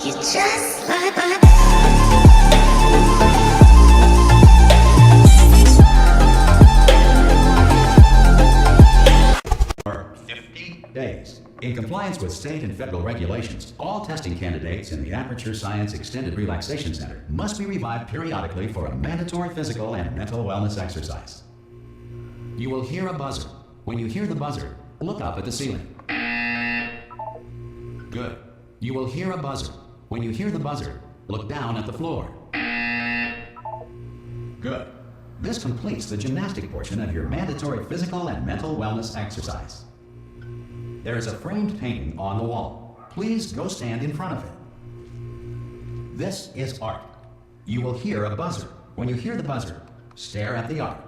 You're just like my 50 days. In compliance with state and federal regulations, all testing candidates in the Aperture Science Extended Relaxation Center must be revived periodically for a mandatory physical and mental wellness exercise. You will hear a buzzer. When you hear the buzzer, look up at the ceiling. Good. You will hear a buzzer. When you hear the buzzer, look down at the floor. Good. This completes the gymnastic portion of your mandatory physical and mental wellness exercise. There is a framed painting on the wall. Please go stand in front of it. This is art. You will hear a buzzer. When you hear the buzzer, stare at the art.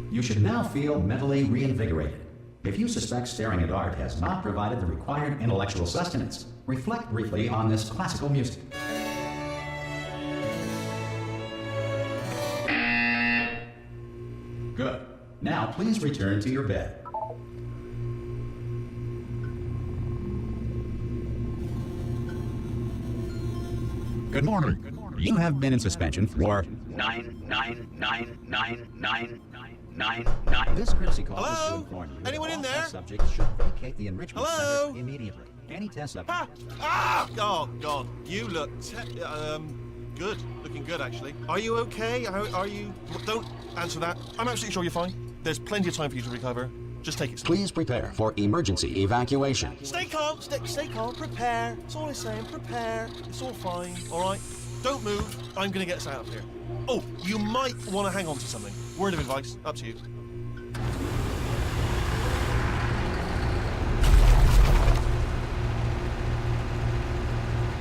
You should now feel mentally reinvigorated. If you suspect staring at art has not provided the required intellectual sustenance, reflect briefly on this classical music. Good. Now please return to your bed. Good morning. You have been in suspension for 9999999. This courtesy call is to inform you. Anyone in there? Subjects should vacate the enrichment Hello? center immediately. Any test subject. Oh God, you look good. Looking good, actually. Are you okay? Are you? Don't answer that. I'm absolutely sure you're fine. There's plenty of time for you to recover. Just take it slow. Please prepare for emergency evacuation. Stay calm. Stay calm. Prepare. That's all I'm saying. Prepare. It's all fine. All right. Don't move. I'm gonna get us out of here. Oh, you might want to hang on to something. Word of advice. Up to you.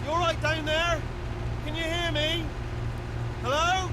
You all right down there? Can you hear me? Hello?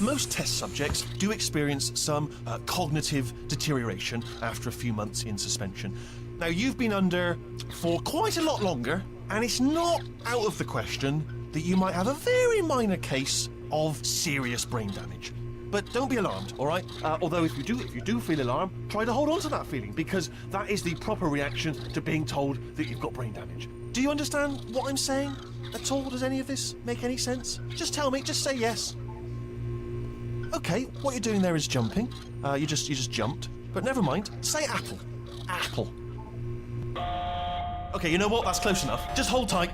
Most test subjects do experience some cognitive deterioration after a few months in suspension. Now, you've been under for quite a lot longer, and it's not out of the question that you might have a very minor case of serious brain damage. But don't be alarmed, all right? Although if you do feel alarmed, try to hold on to that feeling, because that is the proper reaction to being told that you've got brain damage. Do you understand what I'm saying at all? Does any of this make any sense? Just tell me, just say yes. Okay, what you're doing there is jumping. You just jumped. But never mind, say apple. Apple. Okay, you know what? That's close enough. Just hold tight.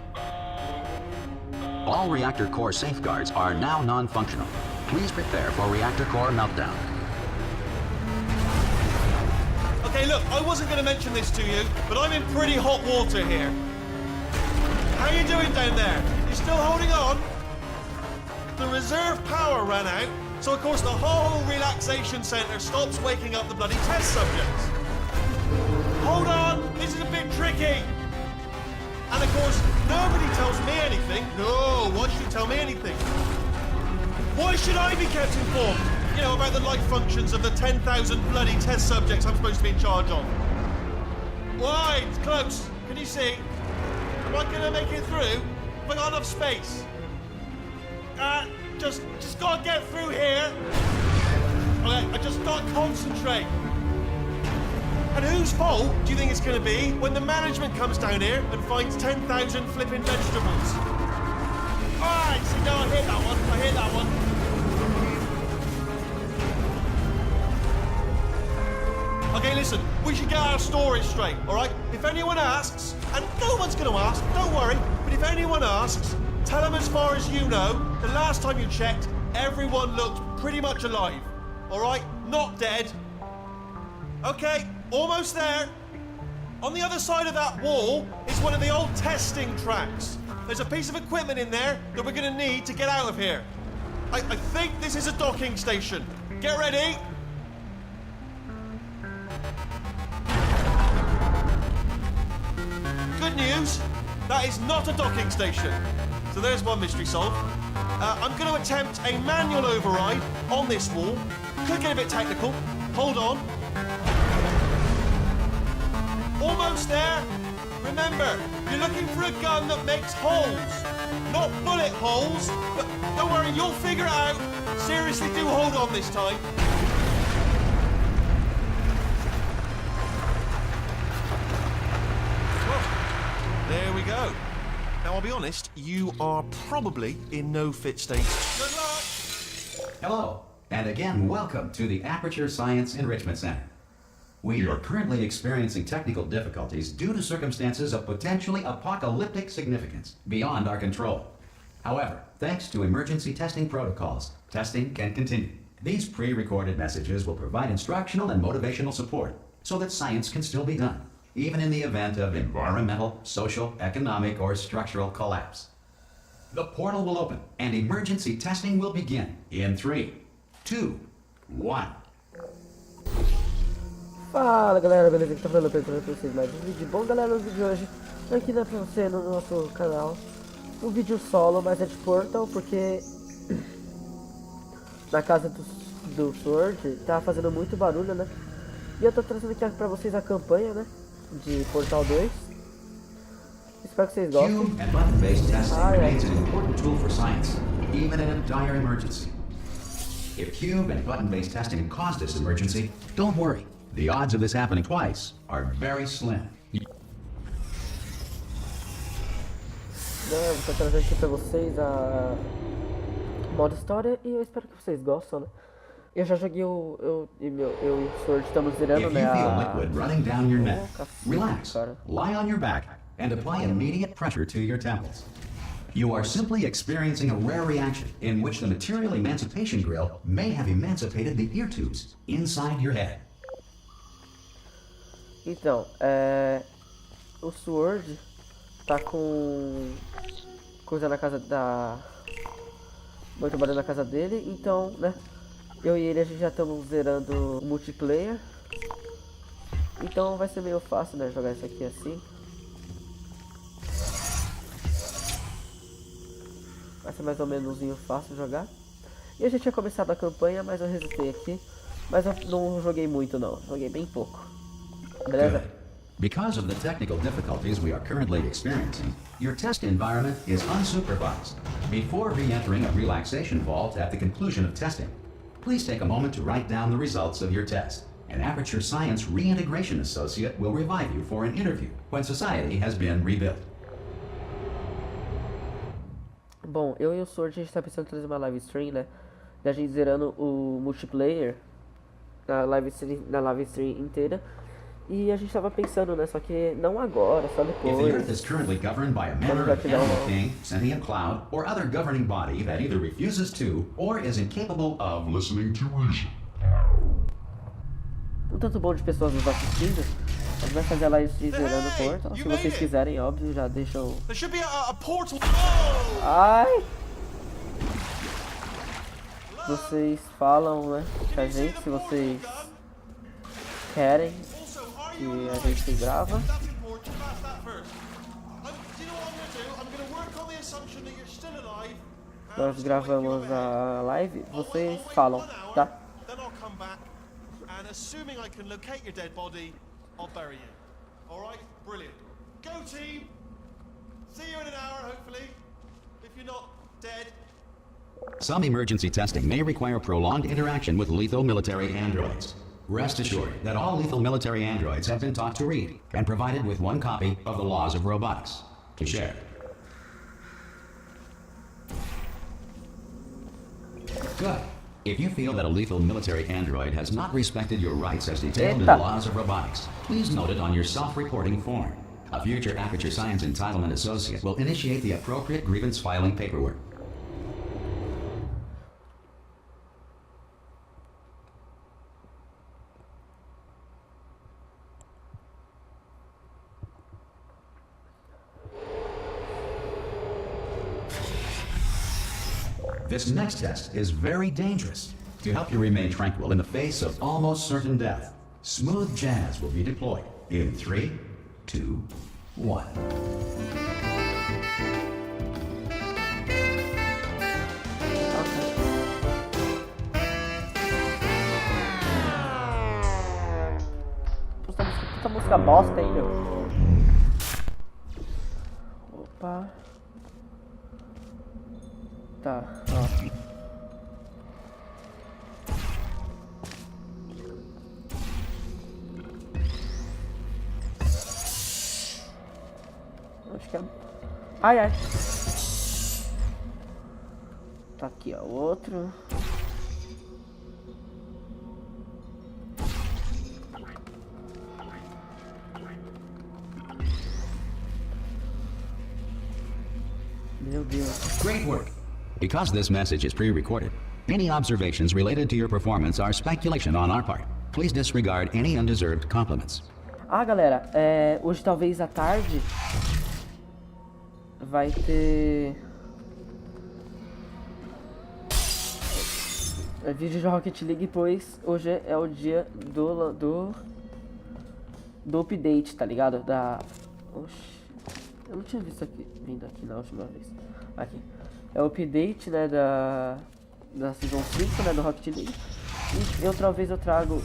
All reactor core safeguards are now non-functional. Please prepare for reactor core meltdown. Okay, look, I wasn't going to mention this to you, but I'm in pretty hot water here. How you doing down there? You still holding on? The reserve power ran out, so of course the whole relaxation centre stops waking up the bloody test subjects. Hold on, this is a bit tricky. And of course, nobody tells me anything. No, why should you tell me anything? Why should I be kept informed? You know, about the life functions of the 10,000 bloody test subjects I'm supposed to be in charge of. Why? It's close. Can you see? Am I gonna make it through? Have I got enough space? Just gotta get through here. Okay, I just gotta concentrate. And whose fault do you think it's gonna be when the management comes down here and finds 10,000 flipping vegetables? Alright, see, no, I hear that one. I hear that one. Okay, listen, we should get our story straight, alright? If anyone asks, and no one's gonna ask, don't worry, but if anyone asks, tell them as far as you know, the last time you checked, everyone looked pretty much alive. Alright? Not dead. Okay, almost there. On the other side of that wall is one of the old testing tracks. There's a piece of equipment in there that we're going to need to get out of here. I think this is a docking station. Get ready. Good news, that is not a docking station. So there's one mystery solved. I'm going to attempt a manual override on this wall. Could get a bit technical. Hold on. Almost there. Remember, you're looking for a gun that makes holes. Not bullet holes, but don't worry, you'll figure it out. Seriously, do hold on this time. Well, there we go. Now, I'll be honest, you are probably in no fit state. Good luck! Hello, and again, welcome to the Aperture Science Enrichment Center. We are currently experiencing technical difficulties due to circumstances of potentially apocalyptic significance beyond our control. However, thanks to emergency testing protocols, testing can continue. These pre-recorded messages will provide instructional and motivational support so that science can still be done, even in the event of environmental, social, economic, or structural collapse. The portal will open and emergency testing will begin in 3, 2, 1. Fala galera, beleza? Aqui tá falando pra vocês mais um vídeo. Bom galera, no vídeo de hoje aqui dá pra você no nosso canal um vídeo solo, mas é de Portal, porque na casa do Sword tá fazendo muito barulho, né? E eu tô trazendo aqui pra vocês a campanha, né? De Portal 2. Espero que vocês gostem. Cube and button-based testing remains an important tool for science, even in a dire emergency. If cube and button-based testing caused this emergency, don't worry. The odds of this happening twice are very slim. Vou estar trazendo aqui pra vocês a modo história e eu espero que vocês gostem, né? Eu já joguei eu e o Sword estamos zerando, If né? you feel liquid running down your neck, cacete, relax, cara. lie on your back, and apply immediate pressure to your temples. You are simply experiencing a rare reaction in which the material emancipation grill may have emancipated the ear tubes inside your head. Então, o Sword tá com coisa na casa da... muito barulho na casa dele, então, né, eu e ele a gente já estamos zerando o multiplayer, então vai ser meio fácil, né, jogar isso aqui assim. Vai ser mais ou menos fácil jogar. E a gente tinha começado a campanha, mas eu resetei aqui, mas eu não joguei muito não, joguei bem pouco. Beleza? Good. Because of the technical difficulties we are currently experiencing, your test environment is unsupervised. Before re-entering a relaxation vault at the conclusion of testing, please take a moment to write down the results of your test. An Aperture Science Reintegration Associate will revive you for an interview when society has been rebuilt. Bom, eu e o Sword a gente tá pensando em trazer uma live stream, né? Da gente zerando o multiplayer na live stream inteira. E a gente tava pensando, né? Só que não agora, só If the Earth depois. is currently governed by a member of Animal King, sentient cloud, or other governing body that either refuses to or is incapable of listening to reason. Um tanto bom de pessoas nos assistindo. A gente vai fazer a live stream zerando o Portal. Se vocês quiserem, óbvio, já deixam. There should be a portal. Oh! Ai! Vocês falam, né? Com a gente, se vocês querem que a gente grava. That's important. You ask that first. Do you know what I'm going to do? I'm going to work on the assumption that you're still alive. Nós gravamos a live, vocês falam, tá? Then I'll come back, and assuming I can locate your dead body, I'll bury you. All right? Brilliant. Go team. See you in an hour, hopefully. If you're not dead. Some emergency testing may require prolonged interaction with lethal military androids. Rest assured that all lethal military androids have been taught to read and provided with one copy of the Laws of Robotics to share. Good. If you feel that a lethal military android has not respected your rights as detailed in the Laws of Robotics, please note it on your self-reporting form. A future Aperture Science Entitlement Associate will initiate the appropriate grievance filing paperwork. This next test is very dangerous. To help you remain tranquil in the face of almost certain death, smooth jazz will be deployed in 3, 2, 1. Puta música bosta aí, meu. Opa. Tá, ó. aqui, ó. Ai, ai. Tá aqui, ó, outro. Meu Deus. Great work. Because this message is pre-recorded, any observations related to your performance are speculation on our part. Please disregard any undeserved compliments. Ah, galera, hoje talvez à tarde vai ter vídeo de Rocket League, pois hoje é o dia do update, tá ligado? Oxi, eu não tinha vindo aqui na última vez. Aqui. É o update, né, da Season 5, né, do Rocket League. E outra vez eu trago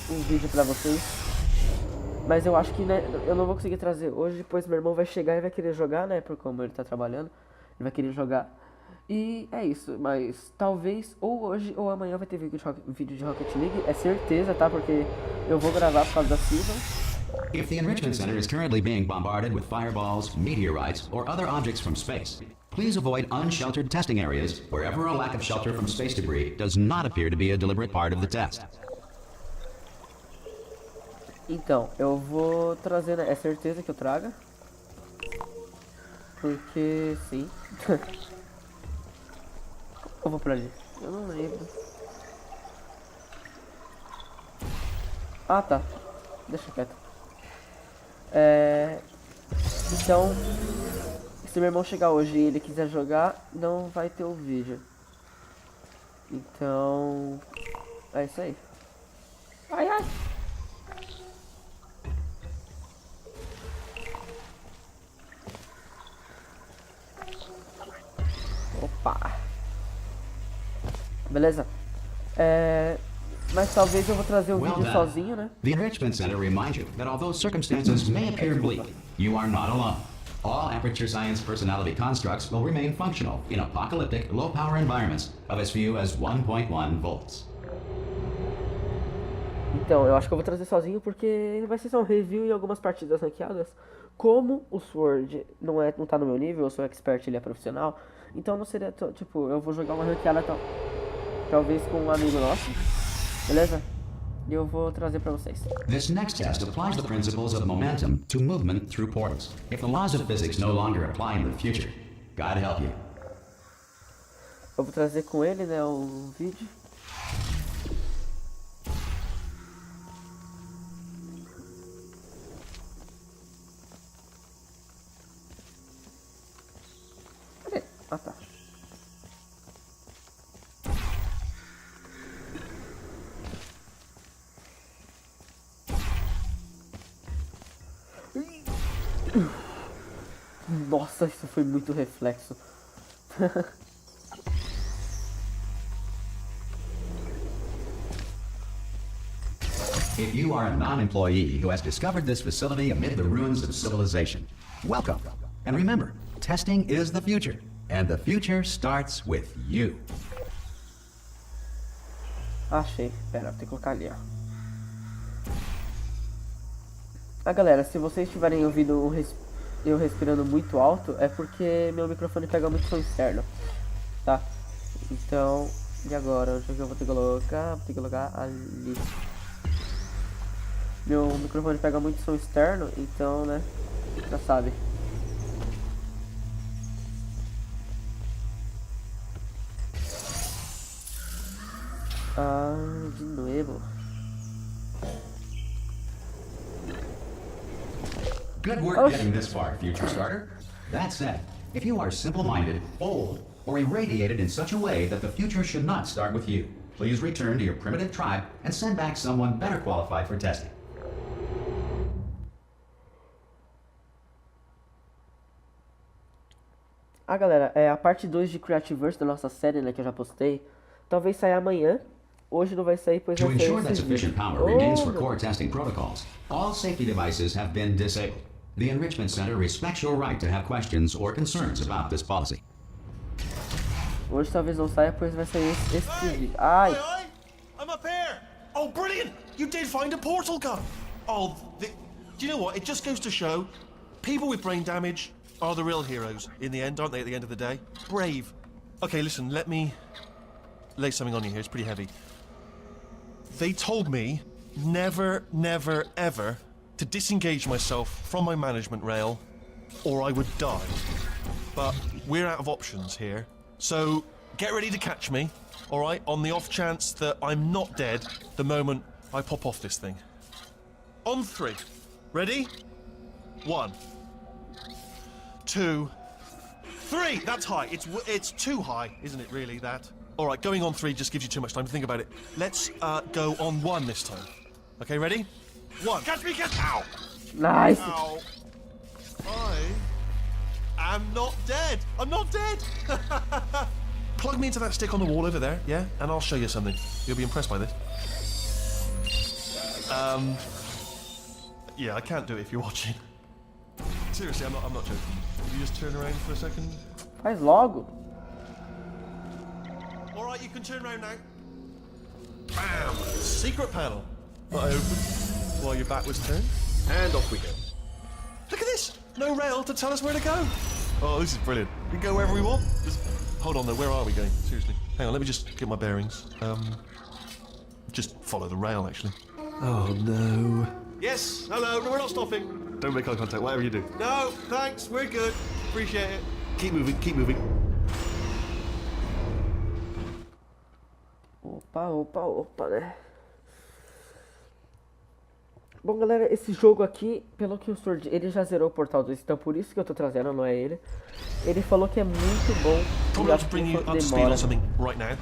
um vídeo pra vocês. Mas eu acho que, né, eu não vou conseguir trazer hoje, pois meu irmão vai chegar e vai querer jogar, né, por como ele tá trabalhando. Ele vai querer jogar. E é isso, mas talvez ou hoje ou amanhã vai ter vídeo de Rocket League. É certeza, tá, porque eu vou gravar por causa da Season. If the Enrichment Center is currently being bombarded with fireballs, meteorites, or other objects from space, please avoid unsheltered testing areas wherever a lack of shelter from space debris does not appear to be a deliberate part of the test. Então, eu vou trazer, né? É certeza que eu traga. Porque, sim. Eu vou pra ali. Eu não lembro. Ah, tá. Deixa quieto. Então, se meu irmão chegar hoje e ele quiser jogar, não vai ter o vídeo. Então, é isso aí. Ai, ai. Opa. Beleza? Mas talvez eu vou trazer o vídeo sozinho, né? The Enrichment Center reminds you that although circumstances may appear bleak, you are not alone. All Aperture Science personality constructs will remain functional in apocalyptic, low-power environments of as few as 1.1 volts. Então, eu acho que eu vou trazer sozinho porque vai ser só um review e algumas partidas ranqueadas. Como o Sword não tá no meu nível, eu sou expert, ele é profissional, então não seria, tipo, eu vou jogar uma ranqueada talvez com um amigo nosso, beleza? E eu vou trazer pra vocês. This next test applies the principles of momentum to movement through portals. If the laws of physics no longer apply in the future, God help you. Eu vou trazer com ele, né, o vídeo. Cadê? Ah, tá. Nossa, isso foi muito reflexo. If you are a non-employee who has discovered this facility amid the ruins of civilization, welcome. And remember, testing is the future, and the future starts with you. Achei. Pera, vou ter que colocar ali, ó. Ah, galera, se vocês tiverem ouvido eu respirando muito alto, é porque meu microfone pega muito som externo, tá? Então, e agora? Onde é que eu vou ter que colocar? Vou ter que colocar ali. Meu microfone pega muito som externo, então, né, já sabe. Ah, de novo. Good work getting this far, future starter. That said, if you are simple-minded, old, or irradiated in such a way that the future should not start with you, please return to your primitive tribe and send back someone better qualified for testing. Ah, galera, a parte 2 de Creativerse da nossa série, né, que eu já postei, talvez saia amanhã. Hoje não vai sair, pois To vai sair ensure that esse sufficient vídeo. power remains for core testing protocols, all safety devices have been disabled. The Enrichment Center respects your right to have questions or concerns about this policy. Hoje talvez não saia, pois vai sair esse vídeo. Ai! Aye, I'm up here. Oh, brilliant! You did find a portal gun. Oh, do you know what? It just goes to show people with brain damage are the real heroes in the end, aren't they, at the end of the day? Brave. Okay, listen, let me lay something on you here. It's pretty heavy. They told me never, never, ever to disengage myself from my management rail or I would die. But we're out of options here. So get ready to catch me, all right, on the off chance that I'm not dead the moment I pop off this thing. On 3. Ready? 1, 2, 3. That's high. It's too high, isn't it, really, that? All right, going on 3 just gives you too much time to think about it. Let's go on 1 this time. Okay, ready? 1. Catch me, catch... Ow! Nice. Ow. I am not dead. I'm not dead. Plug me into that stick on the wall over there, yeah? And I'll show you something. You'll be impressed by this. Yeah, I can't do it if you're watching. Seriously, I'm not joking. Will you just turn around for a second? Faz logo. All right, you can turn around now. Bam! Secret panel. I open while your back was turned, and off we go. Look at this! No rail to tell us where to go. Oh, this is brilliant. We can go wherever we want. Just hold on though. Where are we going? Seriously. Hang on. Let me just get my bearings. Just follow the rail, actually. Oh no. Yes. Hello. No, we're not stopping. Don't make eye contact. Whatever you do. No, thanks. We're good. Appreciate it. Keep moving. Keep moving. Opa, né? Bom, galera, esse jogo aqui, pelo que o Sword, ele já zerou o Portal 2, então por isso que eu tô trazendo, não é ele. Ele falou que é muito bom. I'm going to bring you up to speed on something right now.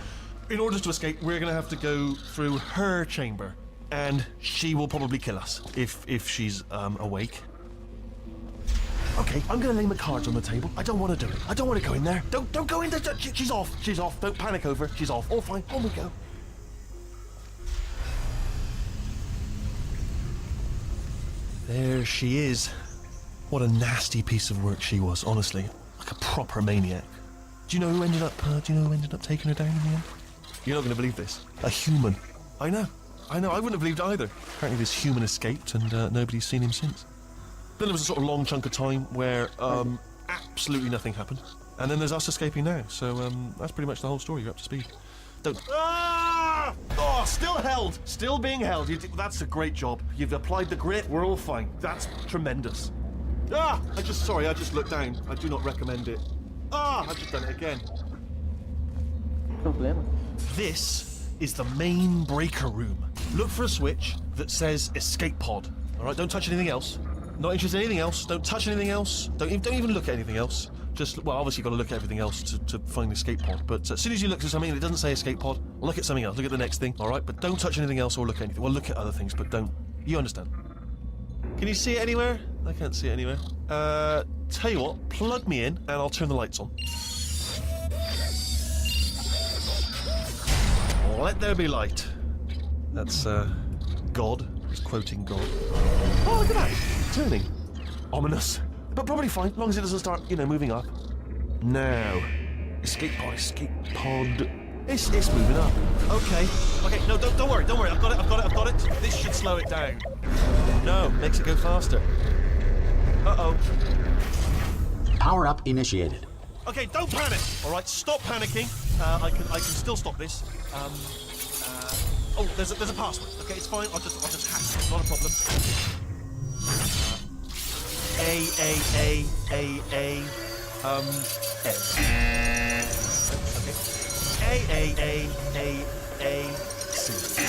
In order to escape, we're going to have to go through her chamber, and she will probably kill us if she's awake. Okay, I'm going to lay my cards on the table. I don't want to do it. I don't want to go in there. Don't go in there. She's off. She's off. Don't panic over. She's off. All fine. On we go. There she is. What a nasty piece of work she was, honestly. Like a proper maniac. Do you know who ended up taking her down in the end? You're not going to believe this. A human. I know. I wouldn't have believed either. Apparently this human escaped and nobody's seen him since. Then there was a sort of long chunk of time where absolutely nothing happened. And then there's us escaping now. So that's pretty much the whole story. You're up to speed. Don't... Ah! Oh, still held. Still being held. That's a great job. You've applied the grit. We're all fine. That's tremendous. Ah! I just looked down. I do not recommend it. Ah! I've just done it again. Problema. This is the main breaker room. Look for a switch that says escape pod. All right, don't touch anything else. Not interested in anything else. Don't touch anything else. Don't even look at anything else. Just, well, obviously you've got to look at everything else to find the escape pod. But as soon as you look at something and it doesn't say escape pod, look at something else. Look at the next thing, all right? But don't touch anything else or look at anything. Well, look at other things, but don't. You understand? Can you see it anywhere? I can't see it anywhere. Tell you what, plug me in and I'll turn the lights on. Let there be light. That's, God. He's quoting God. Oh, look at that. Turning. Ominous. But probably fine, as long as it doesn't start, moving up. Now. Escape pod. It's moving up. Okay, no, don't worry. I've got it. This should slow it down. No, makes it go faster. Uh-oh. Power up initiated. Okay, don't panic. All right, stop panicking. I can still stop this. Oh, there's a password. Okay, it's fine. I'll just hack it. Not a problem. A. Okay. A. C.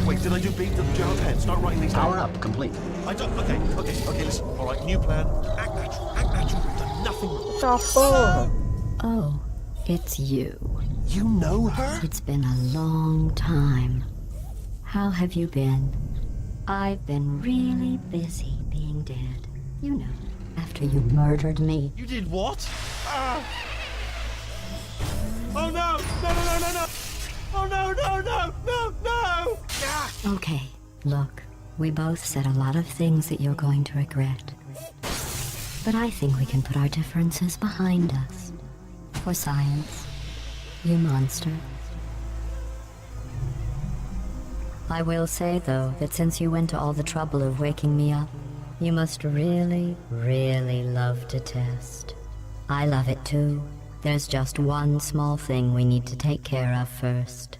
Wait, did I do B? Do you have a pen? Start writing these down. Power up complete. I don't. Okay. Listen. All right, new plan. Act natural. We've done nothing wrong. Tá porra. Oh, it's you. You know her? It's been a long time. How have you been? I've been really busy being dead. You know, after you murdered me. You did what? Oh no! No! Oh no! Ah! Okay, look, we both said a lot of things that you're going to regret. But I think we can put our differences behind us. For science, you monster. I will say, though, that since you went to all the trouble of waking me up, You must really, really love to test. I love it too. There's just one small thing we need to take care of first.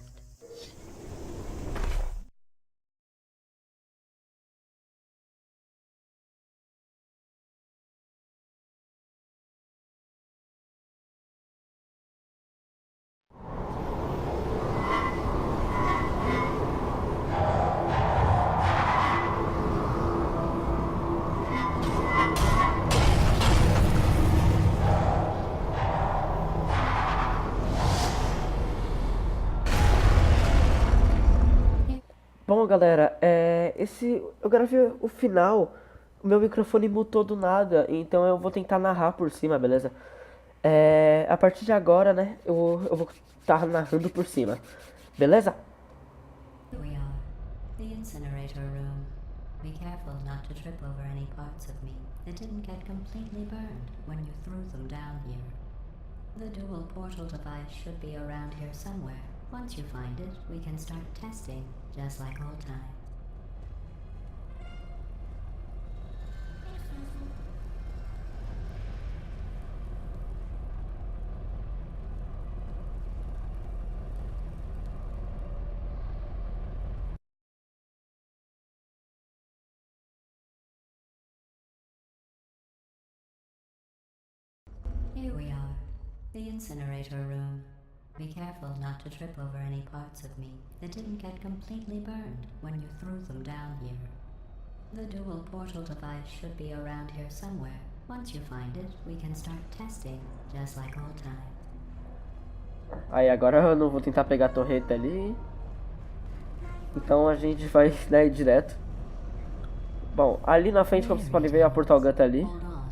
Bom, galera, eu gravei o final, o meu microfone mutou do nada, então eu vou tentar narrar por cima, beleza? A partir de agora, né, eu vou estar narrando por cima, beleza? Here we are, the incinerator room. Be careful not to trip over any parts of me that didn't get completely burned when you threw them down here. The dual portal device should be around here somewhere. Once you find it, we can start testing, just like old time. Here we are, the incinerator room. Be careful not to trip over any parts of me that didn't get completely burned when you threw them down here. The dual portal device should be around here somewhere. Once you find it, we can start testing, just like old time. Aí agora eu não vou tentar pegar a torreta ali. Então a gente vai daí direto. Bom, ali na frente, como vocês podem ver, a Portal Gun tá ali. Hold on.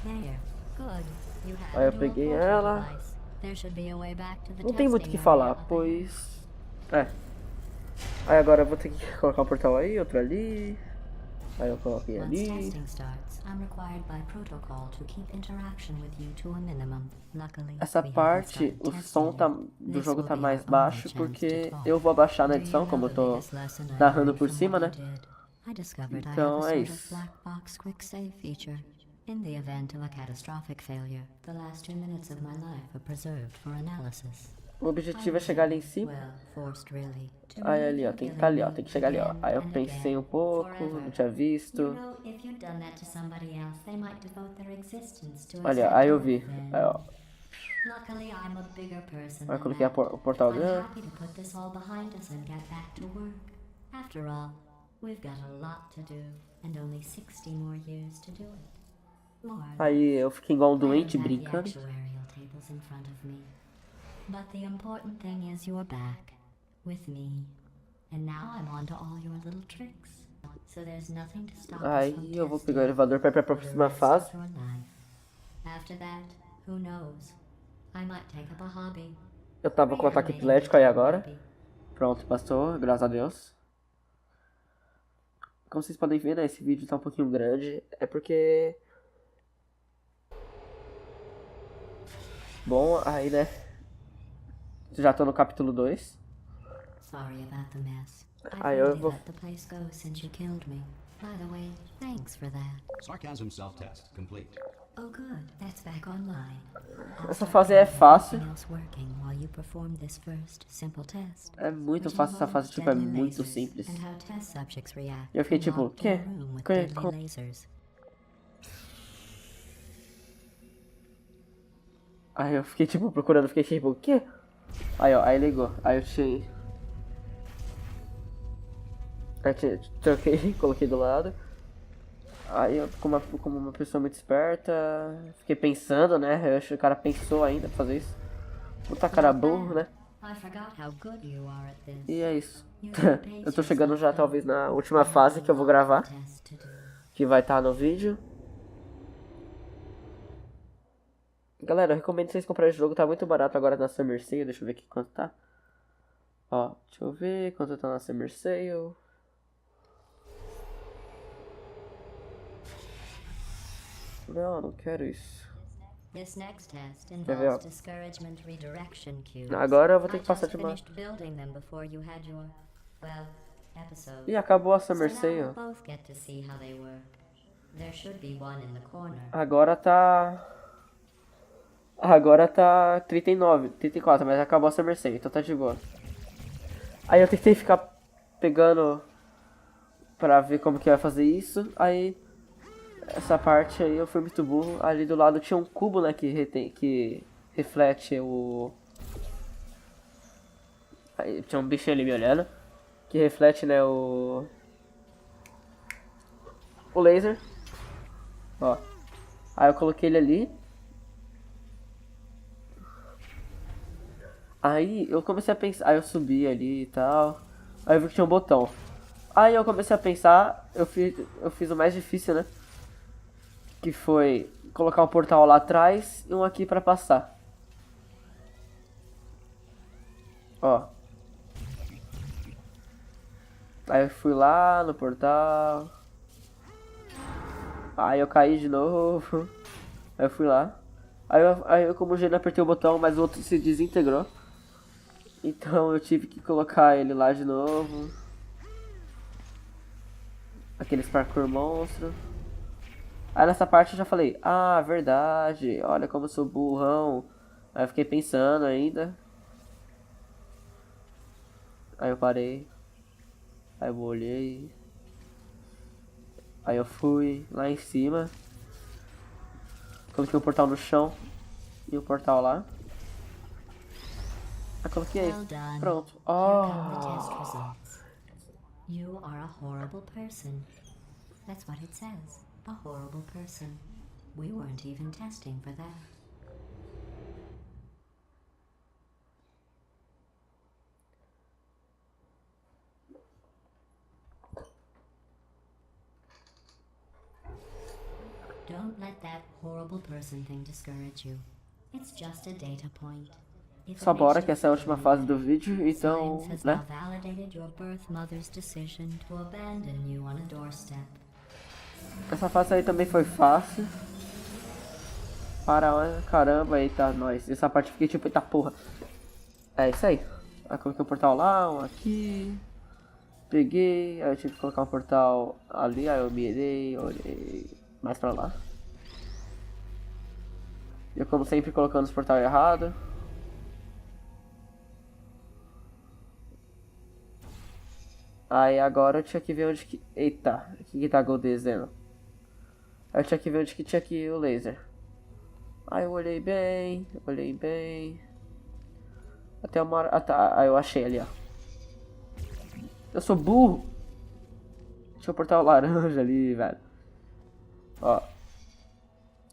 There. Good. You have Aí eu a dual peguei portal ela. device. There should be a way back to the Não tem muito o testing que falar, area up pois... Aí agora eu vou ter que colocar um portal aí, outro ali. Aí eu coloquei Once ali. testing starts, I'm required by protocol to keep interaction with you to a minimum. Luckily, Essa we haven't parte, started o testing som tá, yet. do This jogo will tá be mais our only baixo chance porque to talk. eu vou abaixar na Do you edição, como know eu the tô biggest lesson I narrando learned por from cima, what né? you did? I discovered I Então, have a é sort of isso. black box quick save feature. In the event of a catastrophic failure, the last 2 minutes of my life are preserved for analysis. O objetivo é chegar ali em cima. Well, forced really. To Aí me, ali, ó, you're tem que killing estar ali, ó, me tem que chegar ali, ó. again Aí eu and pensei again, um pouco, forever. não tinha visto. You know, if you'd done that to somebody else, they might devote their existence to Olha, aí eu vi. accepting Aí, ó. Luckily, I'm a bigger person Aí eu than coloquei that. o portal I'm gun. happy to put this all behind us and get back to work. After all, we've got a lot to do and only 60 more years to do it. More. Aí eu fiquei igual um I don't doente have the brincando. actuarial tables in front of me. But the important thing is you're back with me. And now I'm on to all your little tricks. So there's nothing to stop us from Aí eu vou testing pegar o elevador pra ir pra for the próxima rest fase. of your life. After that, who knows? I might take up a hobby. Eu tava com ataque epilético aí agora. Pronto, passou, graças a Deus. Como vocês podem ver, né, esse vídeo tá um pouquinho grande. É porque... Bom, aí, né, já tô no capítulo 2. Sorry about the mess. Aí I've eu really vou... let the place go since you killed me. By the way, thanks for that. Sarcasm self-test complete. Oh good, that's back online. I'll Essa start fase é getting fácil. everything else working while you perform this first simple test. É muito Which fácil essa involves fase, tipo, é deadly muito lasers simples. and how test subjects react Eu fiquei when tipo, locked in a quê? room with Que- deadly como- lasers. Aí eu fiquei tipo procurando, fiquei tipo, o quê? Aí ó, aí ligou. Aí eu tirei. Aí troquei, coloquei do lado. Aí eu, como uma pessoa muito esperta, fiquei pensando, né? Eu acho que o cara pensou ainda pra fazer isso. Puta cara burro, né? I forgot how good you are at this. E é isso. You can pace Eu tô chegando já yourself talvez na última down. fase que eu vou gravar, Test to do. que vai estar no vídeo. Galera, eu recomendo vocês comprarem esse jogo, tá muito barato agora na Summer Sale, deixa eu ver aqui quanto tá. Ó, deixa eu ver quanto tá na Summer Sale. Não quero isso. This next test Quer ver, ó? involves discouragement redirection cubes. Agora eu vou ter I que passar just de uma... finished building them before you had your Well, episode. E acabou a Summer So now Sale. we'll both get to see how they were. There should be one in the corner. Agora tá 39, 34, mas acabou a Summer Sale, então tá de boa. Aí eu tentei ficar pegando pra ver como que vai fazer isso. Aí essa parte aí eu fui muito burro. Ali do lado tinha um cubo, né, que reflete o... Aí tinha um bichinho ali me olhando, que reflete, né, o laser. Ó. Aí eu coloquei ele ali. Aí eu comecei a pensar, aí eu subi ali e tal. Aí eu vi que tinha um botão. Aí eu comecei a pensar, eu fiz o mais difícil, né? Que foi colocar um portal lá atrás e um aqui pra passar. Ó. Aí eu fui lá no portal. Aí eu caí de novo. Aí eu fui lá. Aí eu como gênio apertei o botão, mas o outro se desintegrou. Então eu tive que colocar ele lá de novo. Aqueles parkour monstro. Aí nessa parte eu já falei, ah, verdade, olha como eu sou burrão. Aí eu fiquei pensando ainda. Aí eu parei. Aí eu olhei. Aí eu fui lá em cima. Coloquei o portal no chão. E o portal lá. Aí coloquei. Well done. Pronto. Here come the test Oh. results. You are a horrible person. That's what it says. A horrible person. We weren't even testing for that. Don't let that horrible person thing discourage you. It's just a data point. If it Só bora makes que you essa é a feel última any fase do better, vídeo, então, Science has né? now validated your birth mother's decision to abandon you on a doorstep. Essa fase aí também foi fácil. Para caramba, eita, nós. Essa parte eu fiquei tipo, eita porra. É isso aí. Aí coloquei um portal lá, um aqui. Peguei, aí eu tive que colocar um portal ali, aí eu mirei, olhei mais pra lá. Eu como sempre colocando os portais errados. Aí agora eu tinha que ver onde que... Eita, aqui que tá acontecendo. Aí eu tinha que ver onde que tinha que ir o laser. Aí eu olhei bem, olhei bem. Até uma hora... Ah tá, aí eu achei ali, ó. Eu sou burro. Deixa eu portar o laranja ali, velho. Ó.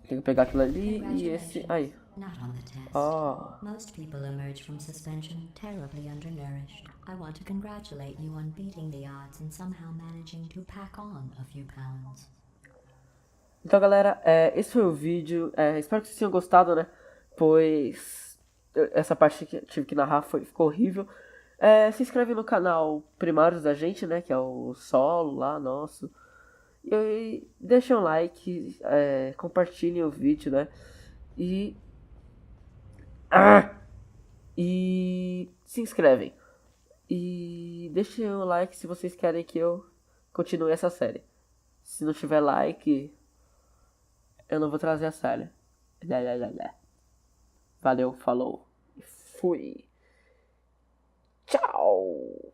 Tenho que pegar aquilo ali e esse... Aí. Not on the test. Ó. Most people emerge from suspension terribly undernourished. I want to congratulate you on beating the odds and somehow managing to pack on a few pounds. Então, galera, esse foi o vídeo. Espero que vocês tenham gostado, né? Pois essa parte que eu tive que narrar ficou horrível. Se inscreve no canal Primários da gente, né? Que é o solo lá, nosso. E deixem um like, compartilhem o vídeo, né? E se inscrevem. E deixem um like se vocês querem que eu continue essa série. Se não tiver like, eu não vou trazer a série. Valeu, falou. Fui. Tchau.